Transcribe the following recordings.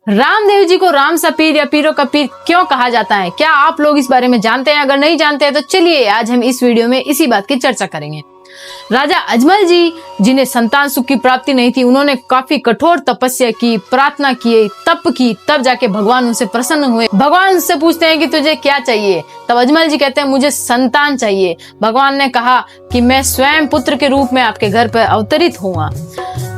रामदेव जी को राम सा पीर या पीरों का पीर क्यों कहा जाता है? क्या आप लोग इस बारे में जानते हैं? अगर नहीं जानते हैं तो चलिए आज हम इस वीडियो में इसी बात की चर्चा करेंगे। राजा अजमल जी जिन्हें संतान सुख की प्राप्ति नहीं थी, उन्होंने काफी कठोर तपस्या की, प्रार्थना की, तप की, तब जाके भगवान उनसे प्रसन्न हुए। भगवान उससे पूछते हैं कि तुझे क्या चाहिए? तब अजमल जी कहते हैं मुझे संतान चाहिए। भगवान ने कहा कि मैं स्वयं पुत्र के रूप में आपके घर पर अवतरित हुआ।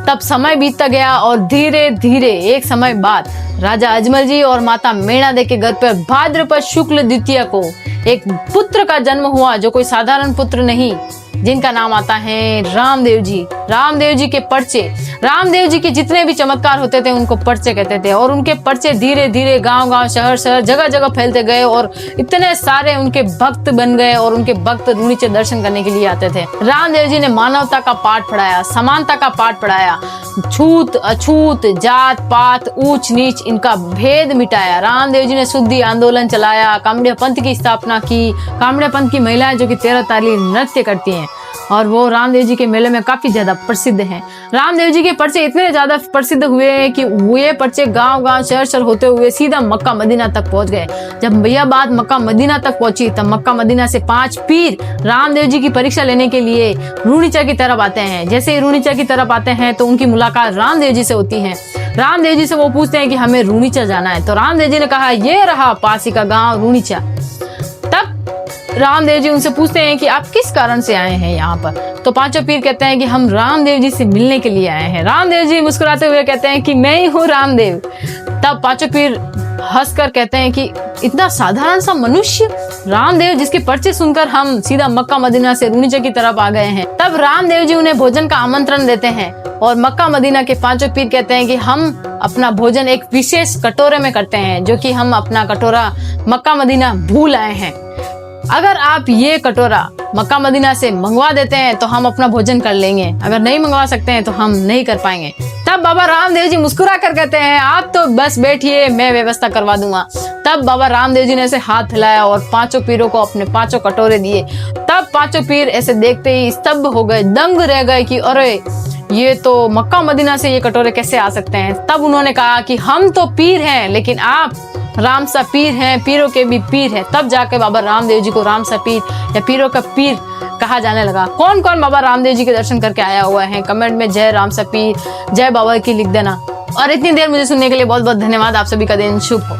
तब समय बीतता गया और धीरे धीरे एक समय बाद राजा अजमल जी और माता मेणा दे के घर पर भाद्रपद शुक्ल द्वितीया को एक पुत्र का जन्म हुआ, जो कोई साधारण पुत्र नहीं, जिनका नाम आता है रामदेव जी। रामदेव जी के पर्चे, रामदेव जी के जितने भी चमत्कार होते थे उनको पर्चे कहते थे, और उनके पर्चे धीरे धीरे गांव-गांव, शहर-शहर, जगह-जगह फैलते गए और इतने सारे उनके भक्त बन गए और उनके भक्त नीचे दर्शन करने के लिए आते थे। रामदेव जी ने मानवता का पाठ पढ़ाया, समानता का पाठ पढ़ाया, छूत अछूत, जात पात, ऊंच नीच, इनका भेद मिटाया। रामदेव जी ने शुद्धि आंदोलन चलाया, कामड़िया पंथ की स्थापना की। कामड़िया पंथ की महिलाएं जो कि 13 ताली नृत्य करती हैं और वो रामदेव जी के मेले में काफी ज्यादा प्रसिद्ध हैं। रामदेव जी के पर्चे इतने ज्यादा प्रसिद्ध हुए कि ये पर्चे गांव-गांव, शहर-शहर होते हुए सीधा मक्का मदीना तक पहुंच गए। जब यह बात मक्का मदीना तक पहुंची तब मक्का मदीना से 5 पीर रामदेव जी की परीक्षा लेने के लिए रूणीचा की तरफ आते हैं। जैसे ही रूणीचा की तरफ आते हैं तो उनकी मुलाकात रामदेव जी से होती है। रामदेव जी से वो पूछते हैं कि हमें रूणीचा जाना है। तो रामदेव जी ने कहा ये रहा पास ही का गाँव रूणीचा। रामदेव जी उनसे पूछते हैं कि आप किस कारण से आए हैं यहाँ पर? तो पांचों पीर कहते हैं कि हम रामदेव जी से मिलने के लिए आए हैं। रामदेव जी मुस्कुराते हुए कहते हैं कि मैं ही हूँ रामदेव। तब पांचों पीर हंसकर कहते हैं कि इतना साधारण सा मनुष्य रामदेव, जिसके पर्चे सुनकर हम सीधा मक्का मदीना से रूणीचा की तरफ आ गए हैं। तब रामदेव जी उन्हें भोजन का आमंत्रण देते हैं और मक्का मदीना के पांचों पीर कहते हैं कि हम अपना भोजन एक विशेष कटोरे में करते हैं, जो कि हम अपना कटोरा मक्का मदीना भूल आए हैं। अगर आप ये कटोरा मक्का मदीना से मंगवा देते हैं तो हम अपना भोजन कर लेंगे, अगर नहीं मंगवा सकते हैं तो हम नहीं कर पाएंगे। तब बाबा रामदेव जी मुस्कुरा कर कहते हैं आप तो बस बैठिए, मैं व्यवस्था करवा दूंगा। तब बाबा रामदेव जी ने ऐसे हाथ हिलाया और पांचों पीरों को अपने 5 कटोरे दिए। तब पांचों पीर ऐसे देखते ही स्तब्ध हो गए, दंग रह गए कि अरे ये तो मक्का मदीना से ये कटोरे कैसे आ सकते हैं। तब उन्होंने कहा कि हम तो पीर हैं लेकिन आप राम सा पीर हैं, पीरों के भी पीर है। तब जाके बाबा रामदेव जी को राम सा पीर या पीरों का पीर कहा जाने लगा। कौन कौन बाबा रामदेव जी के दर्शन करके आया हुआ है कमेंट में जय राम सा पीर, जय बाबा की लिख देना। और इतनी देर मुझे सुनने के लिए बहुत बहुत धन्यवाद। आप सभी का दिन शुभ हो।